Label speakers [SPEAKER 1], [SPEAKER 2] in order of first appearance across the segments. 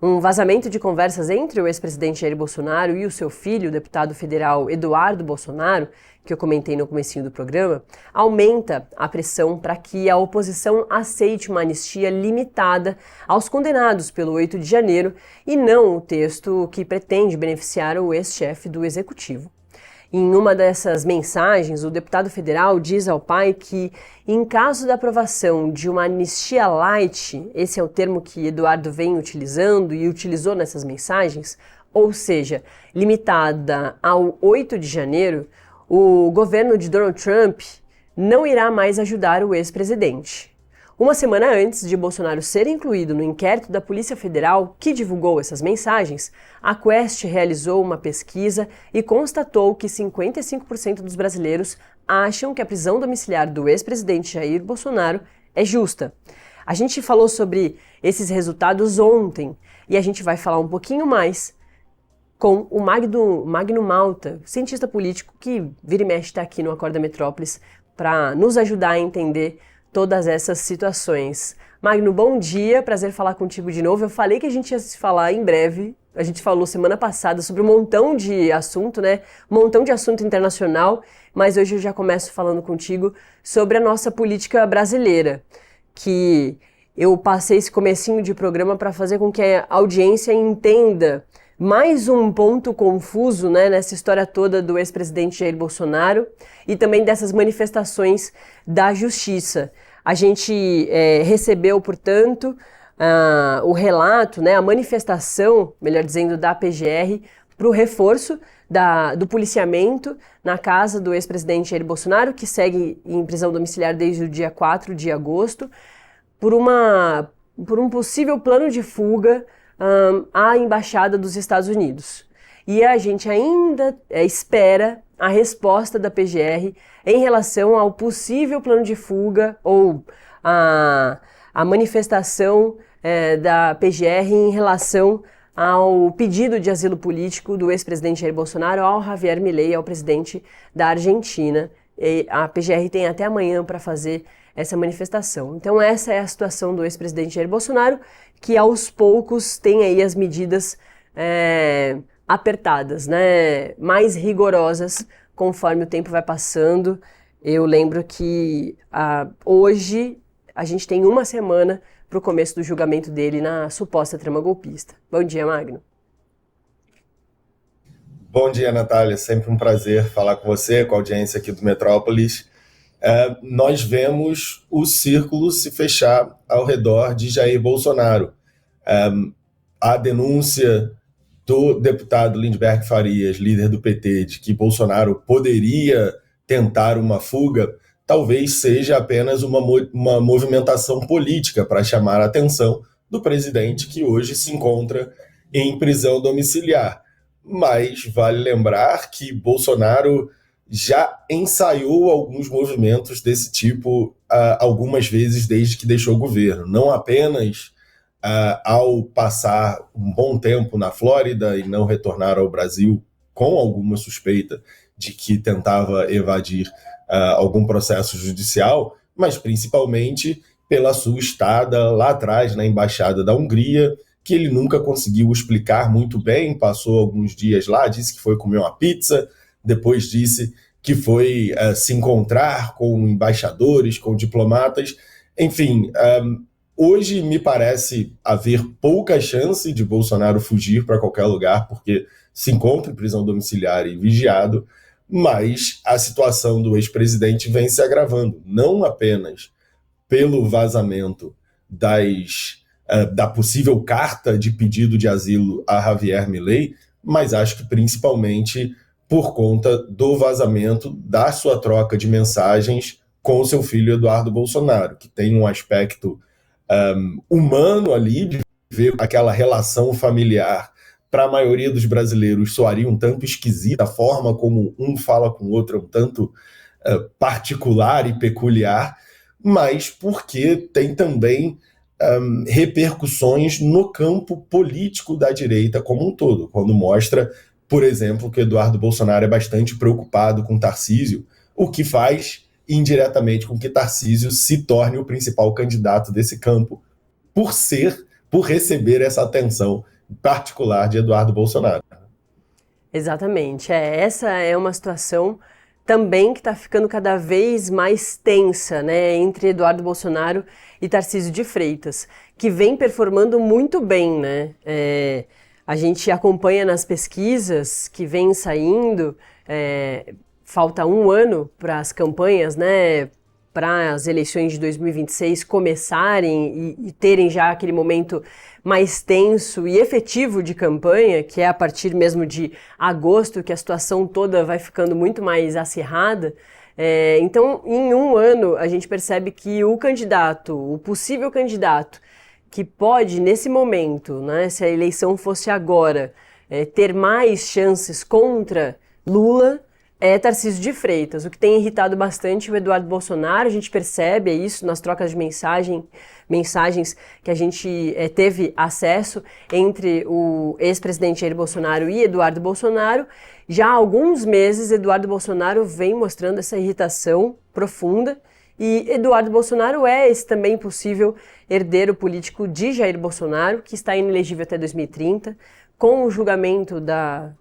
[SPEAKER 1] Um vazamento de conversas entre o ex-presidente Jair Bolsonaro e o seu filho, o deputado federal Eduardo Bolsonaro, que eu comentei no comecinho do programa, aumenta a pressão para que a oposição aceite uma anistia limitada aos condenados pelo 8 de janeiro e não o texto que pretende beneficiar o ex-chefe do executivo. Em uma dessas mensagens, o deputado federal diz ao pai que, em caso da aprovação de uma anistia light, esse é o termo que Eduardo vem utilizando e utilizou nessas mensagens, ou seja, limitada ao 8 de janeiro, o governo de Donald Trump não irá mais ajudar o ex-presidente. Uma semana antes de Bolsonaro ser incluído no inquérito da Polícia Federal que divulgou essas mensagens, a Quest realizou uma pesquisa e constatou que 55% dos brasileiros acham que a prisão domiciliar do ex-presidente Jair Bolsonaro é justa. A gente falou sobre esses resultados ontem e a gente vai falar um pouquinho mais com o Magno Malta, cientista político que vira e mexe está aqui no Acorda Metrópolis para nos ajudar a entender todas essas situações. Magno, bom dia, prazer falar contigo de novo. Eu falei que a gente ia se falar em breve, a gente falou semana passada sobre um montão de assunto, né? Um montão de assunto internacional, mas hoje eu já começo falando contigo sobre a nossa política brasileira, que eu passei esse comecinho de programa para fazer com que a audiência entenda mais um ponto confuso, né, nessa história toda do ex-presidente Jair Bolsonaro e também dessas manifestações da justiça. A gente recebeu, portanto, o relato, né, a manifestação, melhor dizendo, da PGR para o reforço do policiamento na casa do ex-presidente Jair Bolsonaro, que segue em prisão domiciliar desde o dia 4 de agosto, por um possível plano de fuga à Embaixada dos Estados Unidos. E a gente ainda espera a resposta da PGR em relação ao possível plano de fuga ou a manifestação da PGR em relação ao pedido de asilo político do ex-presidente Jair Bolsonaro ao Javier Milei, ao presidente da Argentina. E a PGR tem até amanhã para fazer essa manifestação. Então essa é a situação do ex-presidente Jair Bolsonaro, que aos poucos tem aí as medidas apertadas, né, mais rigorosas conforme o tempo vai passando. Eu lembro que hoje a gente tem uma semana para o começo do julgamento dele na suposta trama golpista. Bom dia, Magno.
[SPEAKER 2] Bom dia, Natália. Sempre um prazer falar com você, com a audiência aqui do Metrópolis. Nós vemos o círculo se fechar ao redor de Jair Bolsonaro. A denúncia do deputado Lindbergh Farias, líder do PT, de que Bolsonaro poderia tentar uma fuga, talvez seja apenas uma movimentação política para chamar a atenção do presidente, que hoje se encontra em prisão domiciliar. Mas vale lembrar que Bolsonaro já ensaiou alguns movimentos desse tipo algumas vezes desde que deixou o governo. Não apenas ao passar um bom tempo na Flórida e não retornar ao Brasil com alguma suspeita de que tentava evadir algum processo judicial, mas principalmente pela sua estada lá atrás na Embaixada da Hungria, que ele nunca conseguiu explicar muito bem, passou alguns dias lá, disse que foi comer uma pizza, depois disse que foi se encontrar com embaixadores, com diplomatas. Enfim, hoje me parece haver pouca chance de Bolsonaro fugir para qualquer lugar, porque se encontra em prisão domiciliar e vigiado, mas a situação do ex-presidente vem se agravando, não apenas pelo vazamento da possível carta de pedido de asilo a Javier Milei, mas acho que principalmente por conta do vazamento da sua troca de mensagens com o seu filho Eduardo Bolsonaro, que tem um aspecto humano ali, de ver aquela relação familiar. Para a maioria dos brasileiros soaria um tanto esquisita, a forma como um fala com o outro é um tanto particular e peculiar, mas porque tem também repercussões no campo político da direita como um todo, quando mostra, por exemplo, que Eduardo Bolsonaro é bastante preocupado com Tarcísio, o que faz indiretamente com que Tarcísio se torne o principal candidato desse campo, por ser por receber essa atenção particular de Eduardo Bolsonaro.
[SPEAKER 1] Exatamente. Essa é uma situação também que está ficando cada vez mais tensa, né, entre Eduardo Bolsonaro e Tarcísio de Freitas, que vem performando muito bem, né? A gente acompanha nas pesquisas que vêm saindo, falta um ano para as campanhas, né, para as eleições de 2026 começarem e terem já aquele momento mais tenso e efetivo de campanha, que é a partir mesmo de agosto, que a situação toda vai ficando muito mais acirrada. Então, em um ano, a gente percebe que o possível candidato, que pode, nesse momento, né, se a eleição fosse agora, ter mais chances contra Lula, é Tarcísio de Freitas, o que tem irritado bastante o Eduardo Bolsonaro. A gente percebe isso nas trocas de mensagens que a gente teve acesso entre o ex-presidente Jair Bolsonaro e Eduardo Bolsonaro. Já há alguns meses, Eduardo Bolsonaro vem mostrando essa irritação profunda, e Eduardo Bolsonaro é esse também possível herdeiro político de Jair Bolsonaro, que está inelegível até 2030. Com o julgamento da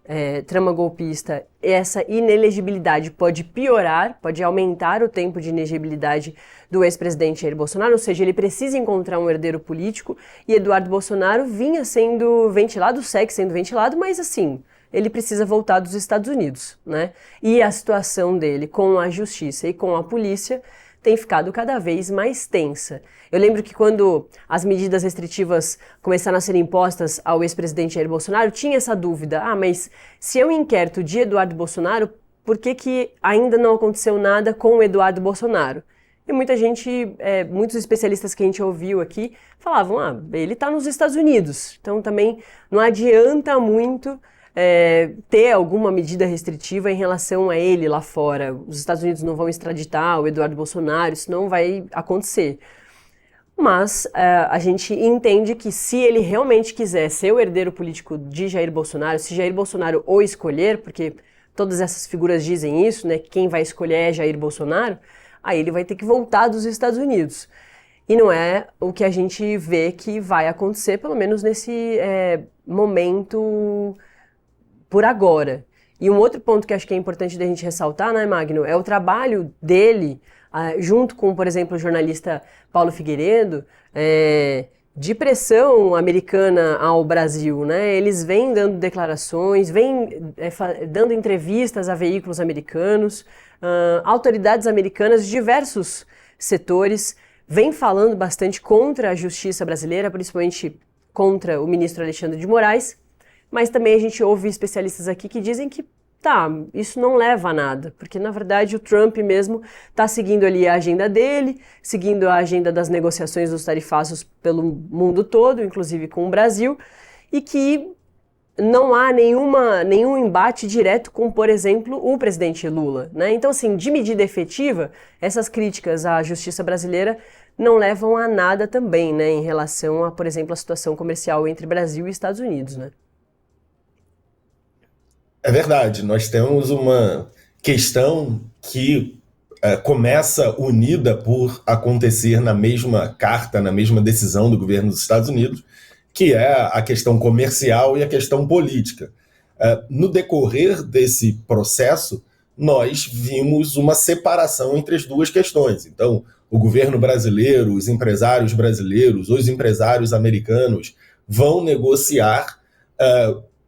[SPEAKER 1] trama golpista, essa inelegibilidade pode piorar, pode aumentar o tempo de inelegibilidade do ex-presidente Jair Bolsonaro, ou seja, ele precisa encontrar um herdeiro político, e Eduardo Bolsonaro vinha sendo ventilado, segue sendo ventilado, mas assim, ele precisa voltar dos Estados Unidos, né? E a situação dele com a justiça e com a polícia tem ficado cada vez mais tensa. Eu lembro que quando as medidas restritivas começaram a ser impostas ao ex-presidente Jair Bolsonaro, tinha essa dúvida, mas se é um inquérito de Eduardo Bolsonaro, por que ainda não aconteceu nada com o Eduardo Bolsonaro? E muita gente, muitos especialistas que a gente ouviu aqui, falavam, ele está nos Estados Unidos, então também não adianta muito ter alguma medida restritiva em relação a ele lá fora. Os Estados Unidos não vão extraditar o Eduardo Bolsonaro, isso não vai acontecer. Mas a gente entende que se ele realmente quiser ser o herdeiro político de Jair Bolsonaro, se Jair Bolsonaro o escolher, porque todas essas figuras dizem isso, né, que quem vai escolher é Jair Bolsonaro, aí ele vai ter que voltar dos Estados Unidos. E não é o que a gente vê que vai acontecer, pelo menos nesse momento por agora. E um outro ponto que acho que é importante da gente ressaltar, né, Magno, é o trabalho dele, junto com, por exemplo, o jornalista Paulo Figueiredo, de pressão americana ao Brasil, né? Eles vêm dando declarações, vêm dando entrevistas a veículos americanos, autoridades americanas de diversos setores, vêm falando bastante contra a justiça brasileira, principalmente contra o ministro Alexandre de Moraes. Mas também a gente ouve especialistas aqui que dizem que, isso não leva a nada, porque na verdade o Trump mesmo está seguindo ali a agenda dele, seguindo a agenda das negociações dos tarifaços pelo mundo todo, inclusive com o Brasil, e que não há nenhum embate direto com, por exemplo, o presidente Lula, né? Então, assim, de medida efetiva, essas críticas à justiça brasileira não levam a nada também, né, em relação a, por exemplo, a situação comercial entre Brasil e Estados Unidos, né?
[SPEAKER 2] É verdade, nós temos uma questão que começa unida por acontecer na mesma carta, na mesma decisão do governo dos Estados Unidos, que é a questão comercial e a questão política. No decorrer desse processo, nós vimos uma separação entre as duas questões. Então, o governo brasileiro, os empresários brasileiros, os empresários americanos vão negociar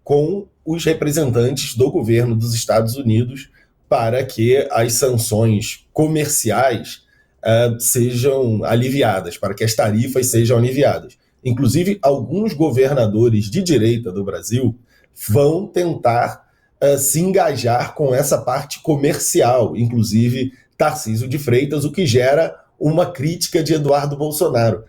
[SPEAKER 2] com os representantes do governo dos Estados Unidos para que as sanções comerciais sejam aliviadas, para que as tarifas sejam aliviadas. Inclusive, alguns governadores de direita do Brasil vão tentar se engajar com essa parte comercial, inclusive Tarcísio de Freitas, o que gera uma crítica de Eduardo Bolsonaro,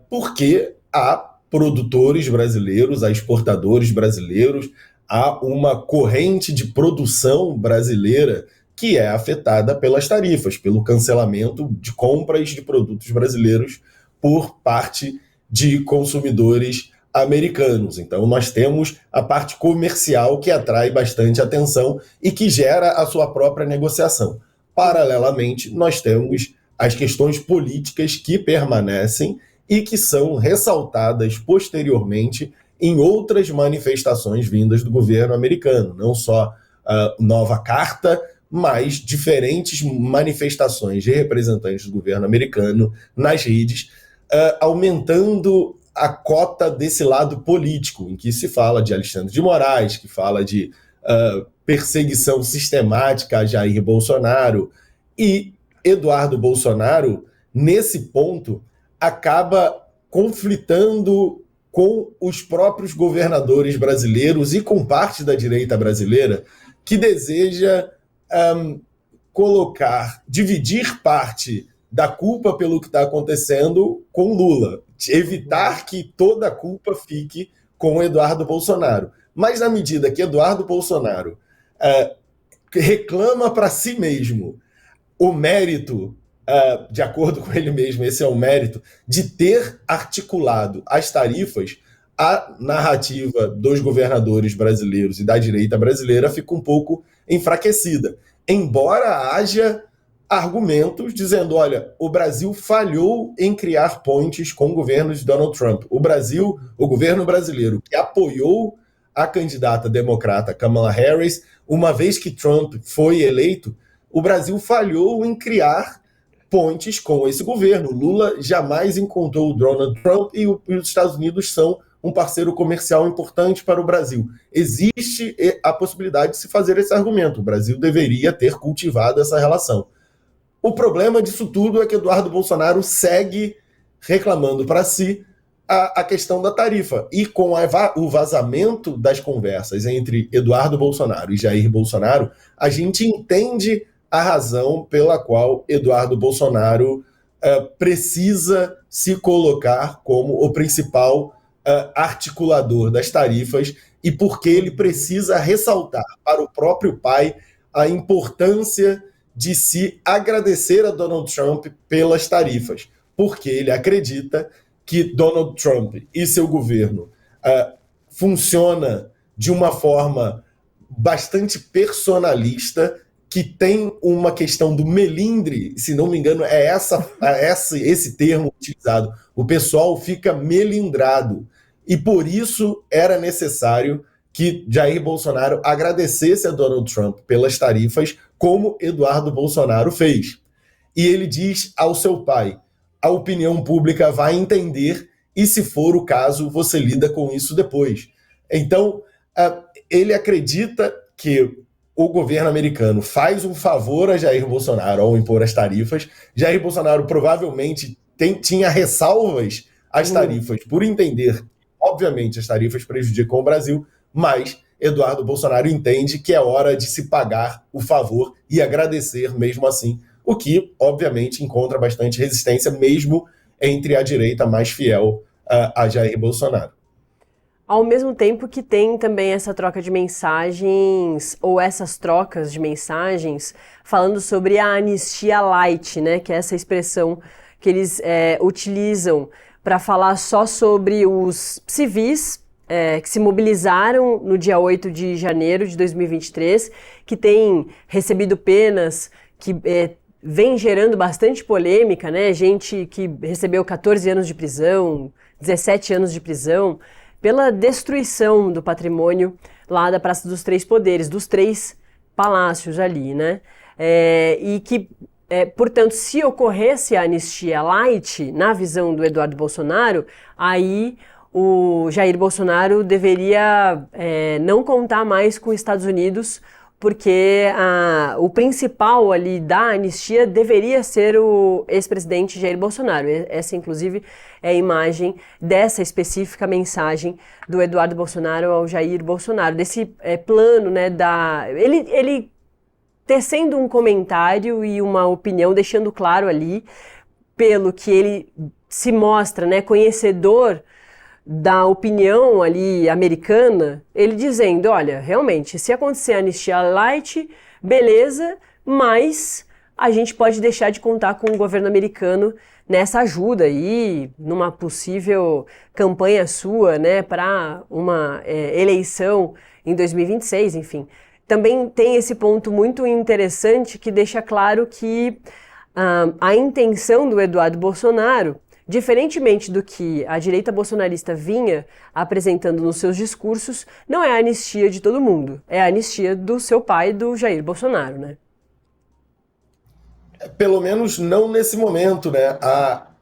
[SPEAKER 2] porque há produtores brasileiros, há exportadores brasileiros, há uma corrente de produção brasileira que é afetada pelas tarifas, pelo cancelamento de compras de produtos brasileiros por parte de consumidores americanos. Então, nós temos a parte comercial que atrai bastante atenção e que gera a sua própria negociação. Paralelamente, nós temos as questões políticas que permanecem e que são ressaltadas posteriormente em outras manifestações vindas do governo americano, não só a nova carta, mas diferentes manifestações de representantes do governo americano nas redes, aumentando a cota desse lado político, em que se fala de Alexandre de Moraes, que fala de perseguição sistemática a Jair Bolsonaro, e Eduardo Bolsonaro, nesse ponto, acaba conflitando com os próprios governadores brasileiros e com parte da direita brasileira, que deseja dividir parte da culpa pelo que está acontecendo com Lula, evitar que toda a culpa fique com Eduardo Bolsonaro. Mas na medida que Eduardo Bolsonaro reclama para si mesmo o mérito, de acordo com ele mesmo, esse é o mérito, de ter articulado as tarifas, a narrativa dos governadores brasileiros e da direita brasileira fica um pouco enfraquecida. Embora haja argumentos dizendo, olha, o Brasil falhou em criar pontes com o governo de Donald Trump. O governo brasileiro que apoiou a candidata democrata Kamala Harris, uma vez que Trump foi eleito, o Brasil falhou em criar pontes com esse governo. Lula jamais encontrou o Donald Trump e os Estados Unidos são um parceiro comercial importante para o Brasil. Existe a possibilidade de se fazer esse argumento. O Brasil deveria ter cultivado essa relação. O problema disso tudo é que Eduardo Bolsonaro segue reclamando para si a questão da tarifa. E com o vazamento das conversas entre Eduardo Bolsonaro e Jair Bolsonaro, a gente entende a razão pela qual Eduardo Bolsonaro precisa se colocar como o principal articulador das tarifas e porque ele precisa ressaltar para o próprio pai a importância de se agradecer a Donald Trump pelas tarifas, porque ele acredita que Donald Trump e seu governo funciona de uma forma bastante personalista, que tem uma questão do melindre, se não me engano, é esse termo utilizado. O pessoal fica melindrado. E por isso era necessário que Jair Bolsonaro agradecesse a Donald Trump pelas tarifas, como Eduardo Bolsonaro fez. E ele diz ao seu pai, a opinião pública vai entender e, se for o caso, você lida com isso depois. Então, ele acredita que o governo americano faz um favor a Jair Bolsonaro ao impor as tarifas. Jair Bolsonaro provavelmente tinha ressalvas às tarifas por entender, obviamente, as tarifas prejudicam o Brasil, mas Eduardo Bolsonaro entende que é hora de se pagar o favor e agradecer mesmo assim, o que, obviamente, encontra bastante resistência mesmo entre a direita mais fiel a Jair Bolsonaro.
[SPEAKER 1] Ao mesmo tempo que tem também essa troca de mensagens, ou essas trocas de mensagens, falando sobre a anistia light, né, que é essa expressão que eles utilizam para falar só sobre os civis que se mobilizaram no dia 8 de janeiro de 2023, que têm recebido penas que vem gerando bastante polêmica, né, gente que recebeu 14 anos de prisão, 17 anos de prisão, pela destruição do patrimônio lá da Praça dos Três Poderes, dos três palácios ali, né? E que, portanto, se ocorresse a anistia light, na visão do Eduardo Bolsonaro, aí o Jair Bolsonaro deveria não contar mais com os Estados Unidos, porque o principal ali da anistia deveria ser o ex-presidente Jair Bolsonaro. Essa, inclusive, é a imagem dessa específica mensagem do Eduardo Bolsonaro ao Jair Bolsonaro, desse plano, né, ele tecendo um comentário e uma opinião, deixando claro ali, pelo que ele se mostra, né, conhecedor da opinião ali americana, ele dizendo, olha, realmente, se acontecer a anistia light, beleza, mas a gente pode deixar de contar com o governo americano nessa ajuda aí, numa possível campanha sua, né, para uma eleição em 2026, enfim. Também tem esse ponto muito interessante que deixa claro que a intenção do Eduardo Bolsonaro, diferentemente do que a direita bolsonarista vinha apresentando nos seus discursos, não é a anistia de todo mundo, é a anistia do seu pai, do Jair Bolsonaro, né?
[SPEAKER 2] Pelo menos não nesse momento, né?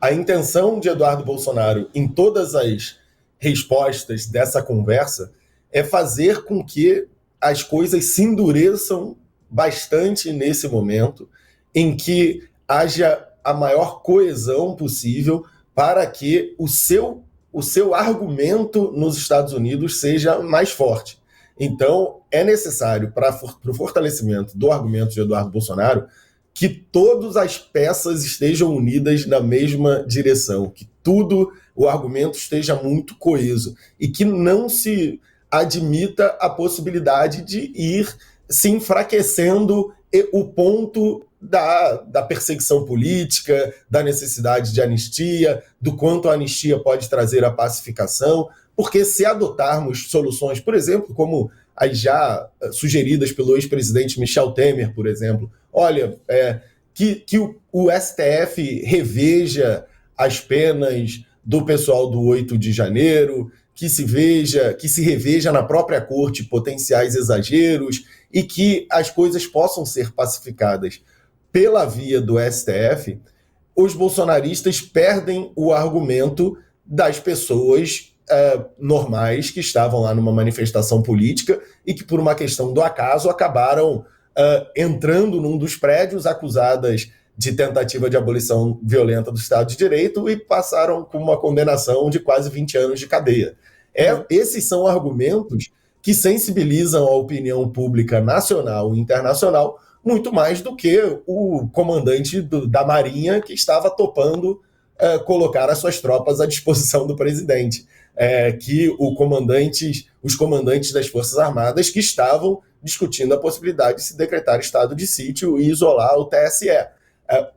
[SPEAKER 2] A intenção de Eduardo Bolsonaro em todas as respostas dessa conversa é fazer com que as coisas se endureçam bastante nesse momento, em que haja a maior coesão possível para que o seu argumento nos Estados Unidos seja mais forte. Então, é necessário, para o fortalecimento do argumento de Eduardo Bolsonaro, que todas as peças estejam unidas na mesma direção, que o argumento esteja muito coeso e que não se admita a possibilidade de ir se enfraquecendo o ponto da perseguição política, da necessidade de anistia, do quanto a anistia pode trazer a pacificação, porque se adotarmos soluções, por exemplo, como as já sugeridas pelo ex-presidente Michel Temer, por exemplo, olha, que o STF reveja as penas do pessoal do 8 de janeiro, que se reveja na própria corte potenciais exageros e que as coisas possam ser pacificadas pela via do STF, os bolsonaristas perdem o argumento das pessoas normais que estavam lá numa manifestação política e que, por uma questão do acaso, acabaram entrando num dos prédios acusadas de tentativa de abolição violenta do Estado de Direito e passaram com uma condenação de quase 20 anos de cadeia. Esses são argumentos que sensibilizam a opinião pública nacional e internacional muito mais do que o comandante da Marinha que estava topando colocar as suas tropas à disposição do presidente. Que os comandantes das Forças Armadas que estavam discutindo a possibilidade de se decretar estado de sítio e isolar o TSE.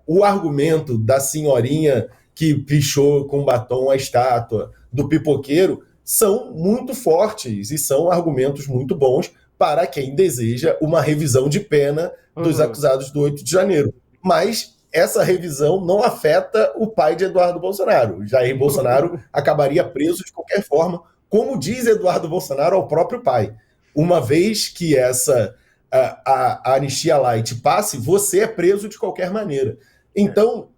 [SPEAKER 2] O argumento da senhorinha que pichou com batom a estátua, do pipoqueiro, são muito fortes e são argumentos muito bons para quem deseja uma revisão de pena dos acusados do 8 de janeiro. Mas essa revisão não afeta o pai de Eduardo Bolsonaro. Jair Bolsonaro acabaria preso de qualquer forma, como diz Eduardo Bolsonaro ao próprio pai. Uma vez que a anistia light passe, você é preso de qualquer maneira. Então,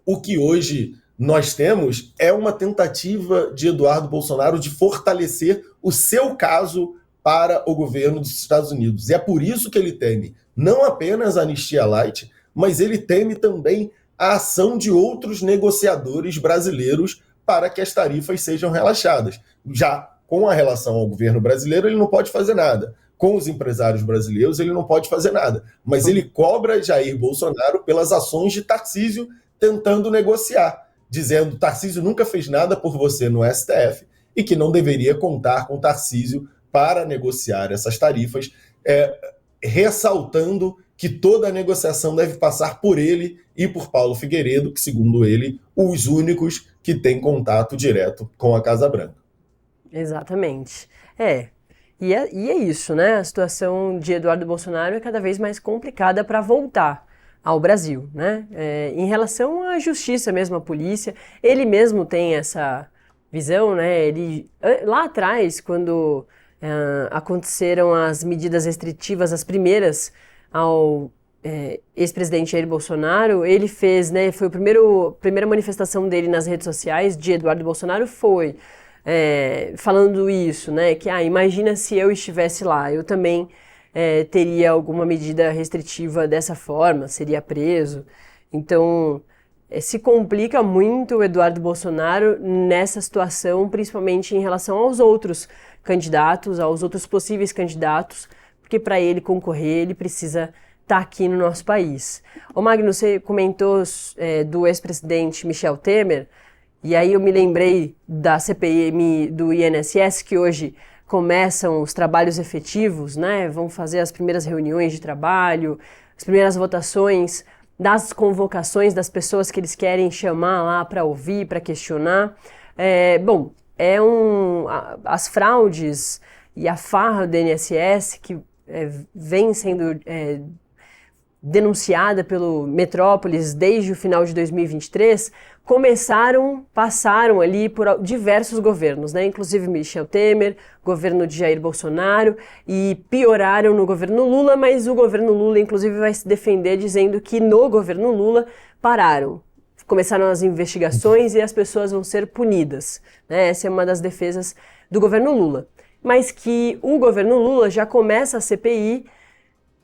[SPEAKER 2] o que hoje nós temos é uma tentativa de Eduardo Bolsonaro de fortalecer o seu caso para o governo dos Estados Unidos. E é por isso que ele teme não apenas a anistia light, mas ele teme também a ação de outros negociadores brasileiros para que as tarifas sejam relaxadas. Já com a relação ao governo brasileiro, ele não pode fazer nada. Com os empresários brasileiros, ele não pode fazer nada. Mas ele cobra Jair Bolsonaro pelas ações de Tarcísio tentando negociar, dizendo que Tarcísio nunca fez nada por você no STF e que não deveria contar com Tarcísio para negociar essas tarifas, ressaltando que toda a negociação deve passar por ele e por Paulo Figueiredo, que, segundo ele, os únicos que têm contato direto com a Casa Branca.
[SPEAKER 1] Exatamente. E é isso, né? A situação de Eduardo Bolsonaro é cada vez mais complicada para voltar ao Brasil, né? Em relação à justiça mesmo, à polícia, ele mesmo tem essa visão, né? Ele, lá atrás, quando aconteceram as medidas restritivas, as primeiras ao ex-presidente Jair Bolsonaro, ele fez, né? Foi a primeira manifestação dele nas redes sociais de Eduardo Bolsonaro foi falando isso, né? Que imagina se eu estivesse lá, eu também teria alguma medida restritiva dessa forma, seria preso. Então, se complica muito o Eduardo Bolsonaro nessa situação, principalmente em relação aos outros candidatos, aos outros possíveis candidatos, porque para ele concorrer, ele precisa estar aqui no nosso país. Ô Magno, você comentou do ex-presidente Michel Temer, e aí eu me lembrei da CPMI do INSS, que hoje começam os trabalhos efetivos, né? Vão fazer as primeiras reuniões de trabalho, as primeiras votações das convocações das pessoas que eles querem chamar lá para ouvir, para questionar. As fraudes e a farra do INSS que vem sendo denunciada pelo Metrópolis desde o final de 2023, passaram ali por diversos governos, né? Inclusive Michel Temer, governo de Jair Bolsonaro, e pioraram no governo Lula, mas o governo Lula, inclusive, vai se defender dizendo que no governo Lula pararam. Começaram as investigações e as pessoas vão ser punidas, né? Essa é uma das defesas do governo Lula. Mas que o governo Lula já começa a CPI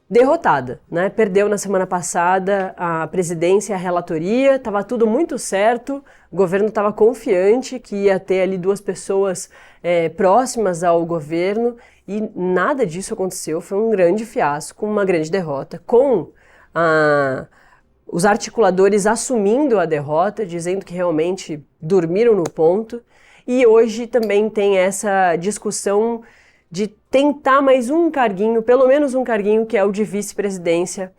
[SPEAKER 1] derrotada, né? Perdeu na semana passada a presidência e a relatoria, estava tudo muito certo, o governo estava confiante que ia ter ali 2 pessoas próximas ao governo e nada disso aconteceu, foi um grande fiasco, uma grande derrota, com os articuladores assumindo a derrota, dizendo que realmente dormiram no ponto, e hoje também tem essa discussão de tentar mais um carguinho, pelo menos um carguinho, que é o de vice-presidência,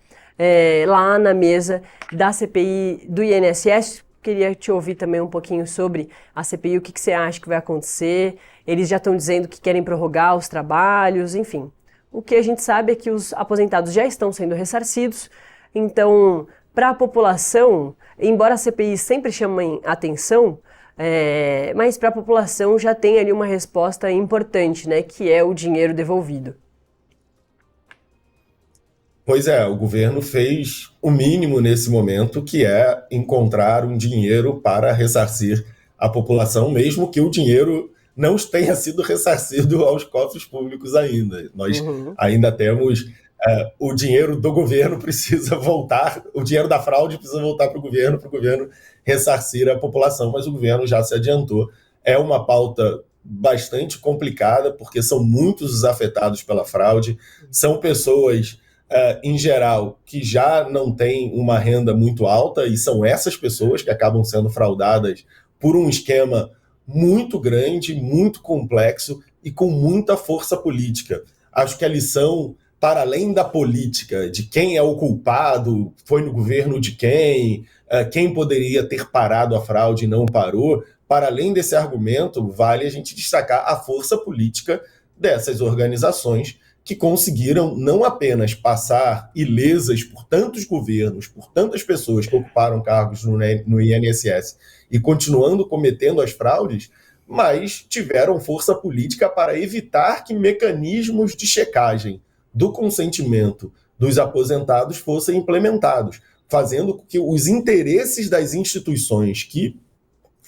[SPEAKER 1] lá na mesa da CPI do INSS. Queria te ouvir também um pouquinho sobre a CPI, o que você acha que vai acontecer. Eles já estão dizendo que querem prorrogar os trabalhos, enfim. O que a gente sabe é que os aposentados já estão sendo ressarcidos, então, para a população, embora a CPI sempre chame atenção, mas para a população já tem ali uma resposta importante, né, que é o dinheiro devolvido.
[SPEAKER 2] Pois é, o governo fez o mínimo nesse momento, que é encontrar um dinheiro para ressarcir a população, mesmo que o dinheiro não tenha sido ressarcido aos cofres públicos ainda. Nós ainda temos... o dinheiro do governo precisa voltar, o dinheiro da fraude precisa voltar para o governo ressarcir a população, mas o governo já se adiantou. É uma pauta bastante complicada, porque são muitos os afetados pela fraude, são pessoas, em geral, que já não têm uma renda muito alta, e são essas pessoas que acabam sendo fraudadas por um esquema muito grande, muito complexo e com muita força política. Acho que a lição, para além da política, de quem é o culpado, foi no governo de quem poderia ter parado a fraude e não parou, para além desse argumento, vale a gente destacar a força política dessas organizações que conseguiram não apenas passar ilesas por tantos governos, por tantas pessoas que ocuparam cargos no INSS e continuando cometendo as fraudes, mas tiveram força política para evitar que mecanismos de checagem do consentimento dos aposentados fossem implementados, fazendo com que os interesses das instituições que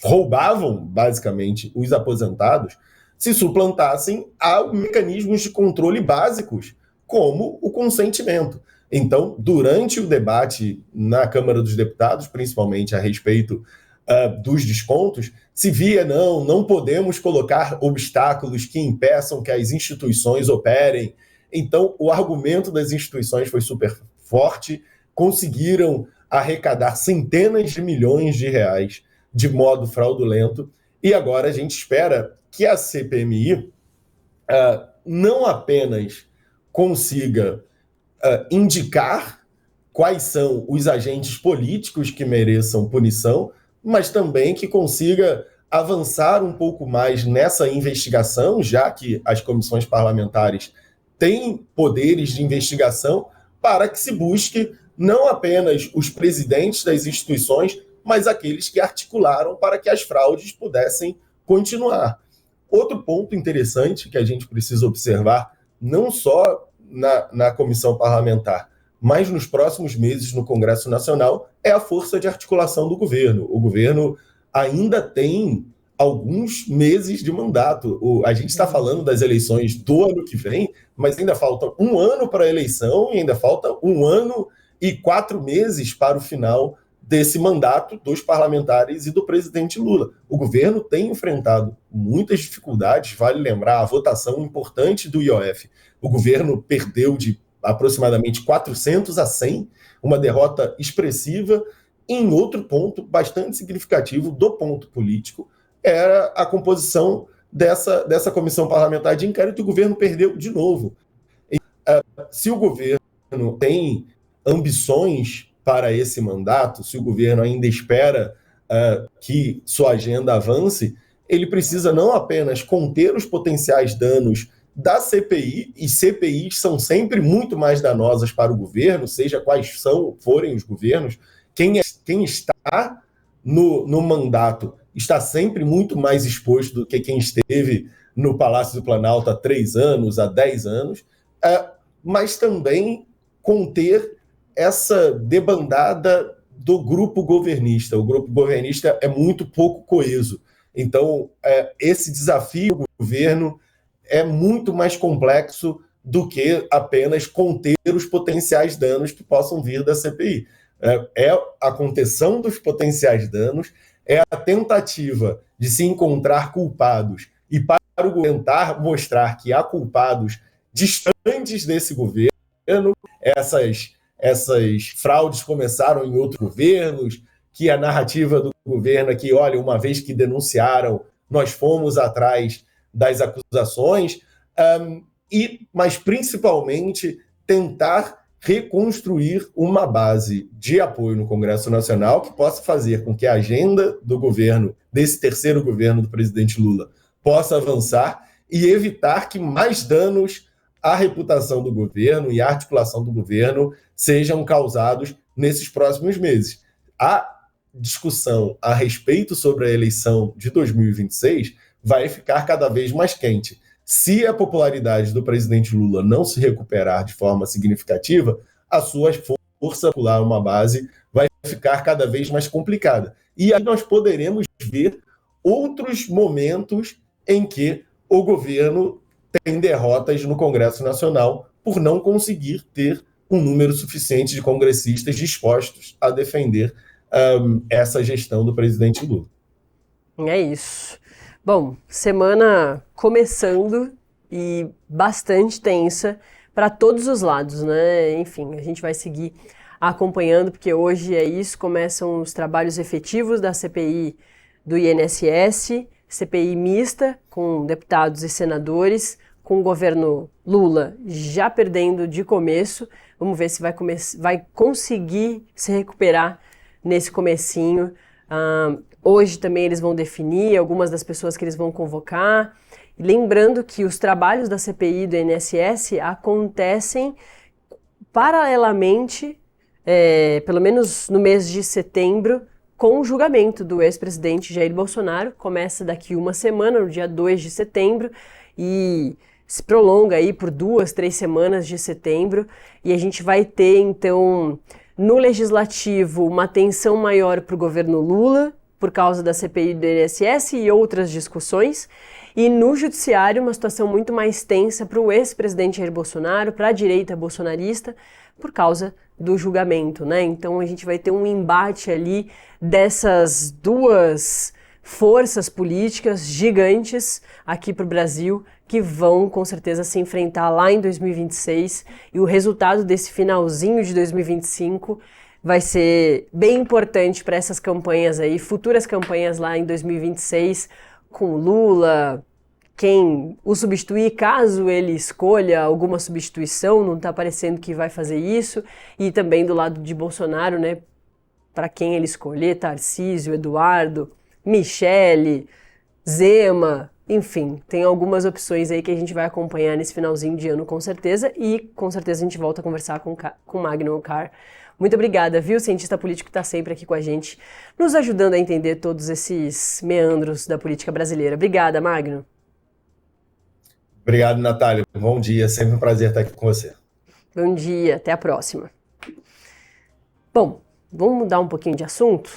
[SPEAKER 2] roubavam, basicamente, os aposentados, se suplantassem a mecanismos de controle básicos, como o consentimento. Então, durante o debate na Câmara dos Deputados, principalmente a respeito dos descontos, se via, não podemos colocar obstáculos que impeçam que as instituições operem. Então, o argumento das instituições foi super forte, conseguiram arrecadar centenas de milhões de reais de modo fraudulento, e agora a gente espera que a CPMI não apenas consiga indicar quais são os agentes políticos que mereçam punição, mas também que consiga avançar um pouco mais nessa investigação, já que as comissões parlamentares têm poderes de investigação, para que se busque não apenas os presidentes das instituições, mas aqueles que articularam para que as fraudes pudessem continuar. Outro ponto interessante que a gente precisa observar, não só na comissão parlamentar, mas nos próximos meses no Congresso Nacional, é a força de articulação do governo. O governo ainda tem alguns meses de mandato. A gente está falando das eleições do ano que vem, mas ainda falta um ano para a eleição e ainda falta 1 ano e 4 meses para o final desse mandato dos parlamentares e do presidente Lula. O governo tem enfrentado muitas dificuldades, vale lembrar a votação importante do IOF. O governo perdeu de aproximadamente 400 a 100, uma derrota expressiva. Em outro ponto bastante significativo do ponto político era a composição dessa comissão parlamentar de inquérito, e o governo perdeu de novo. Se o governo tem ambições para esse mandato, se o governo ainda espera que sua agenda avance, ele precisa não apenas conter os potenciais danos da CPI, e CPIs são sempre muito mais danosas para o governo, seja quais forem os governos, quem está no mandato está sempre muito mais exposto do que quem esteve no Palácio do Planalto há 3 anos, há 10 anos, mas também conter essa debandada do grupo governista. O grupo governista é muito pouco coeso. Então, esse desafio do governo é muito mais complexo do que apenas conter os potenciais danos que possam vir da CPI. É a contenção dos potenciais danos, é a tentativa de se encontrar culpados e para o governo tentar mostrar que há culpados distantes desse governo. Essas fraudes começaram em outros governos, que a narrativa do governo é que, olha, uma vez que denunciaram, nós fomos atrás das acusações, mas principalmente tentar reconstruir uma base de apoio no Congresso Nacional que possa fazer com que a agenda do governo, desse terceiro governo do presidente Lula, possa avançar e evitar que mais danos à reputação do governo e à articulação do governo sejam causados nesses próximos meses. A discussão a respeito sobre a eleição de 2026 vai ficar cada vez mais quente. Se a popularidade do presidente Lula não se recuperar de forma significativa, a sua força popular, uma base, vai ficar cada vez mais complicada. E aí nós poderemos ver outros momentos em que o governo tem derrotas no Congresso Nacional por não conseguir ter um número suficiente de congressistas dispostos a defender essa gestão do presidente Lula.
[SPEAKER 1] É isso. Bom, semana começando e bastante tensa para todos os lados, né? Enfim, a gente vai seguir acompanhando, porque hoje é isso, começam os trabalhos efetivos da CPI do INSS, CPI mista, com deputados e senadores, com o governo Lula já perdendo de começo. Vamos ver se vai conseguir se recuperar nesse comecinho. Hoje também eles vão definir algumas das pessoas que eles vão convocar. Lembrando que os trabalhos da CPI do INSS acontecem paralelamente, pelo menos no mês de setembro, com o julgamento do ex-presidente Jair Bolsonaro. Começa daqui uma semana, no dia 2 de setembro, e se prolonga aí por 2, 3 semanas de setembro. E a gente vai ter, então, no Legislativo, uma atenção maior para o governo Lula, por causa da CPI do INSS e outras discussões, e no Judiciário uma situação muito mais tensa para o ex-presidente Jair Bolsonaro, para a direita bolsonarista, por causa do julgamento, né? Então a gente vai ter um embate ali dessas duas forças políticas gigantes aqui para o Brasil, que vão com certeza se enfrentar lá em 2026, e o resultado desse finalzinho de 2025 vai ser bem importante para essas campanhas aí, futuras campanhas lá em 2026, com Lula, quem o substituir, caso ele escolha alguma substituição, não está parecendo que vai fazer isso, e também do lado de Bolsonaro, né, para quem ele escolher, Tarcísio, Eduardo, Michele, Zema, enfim, tem algumas opções aí que a gente vai acompanhar nesse finalzinho de ano com certeza, e com certeza a gente volta a conversar com Magno Ocar. Muito obrigada, viu? O cientista político está sempre aqui com a gente, nos ajudando a entender todos esses meandros da política brasileira. Obrigada, Magno.
[SPEAKER 2] Obrigado, Natália. Bom dia, sempre um prazer estar aqui com você.
[SPEAKER 1] Bom dia, até a próxima. Bom, vamos mudar um pouquinho de assunto?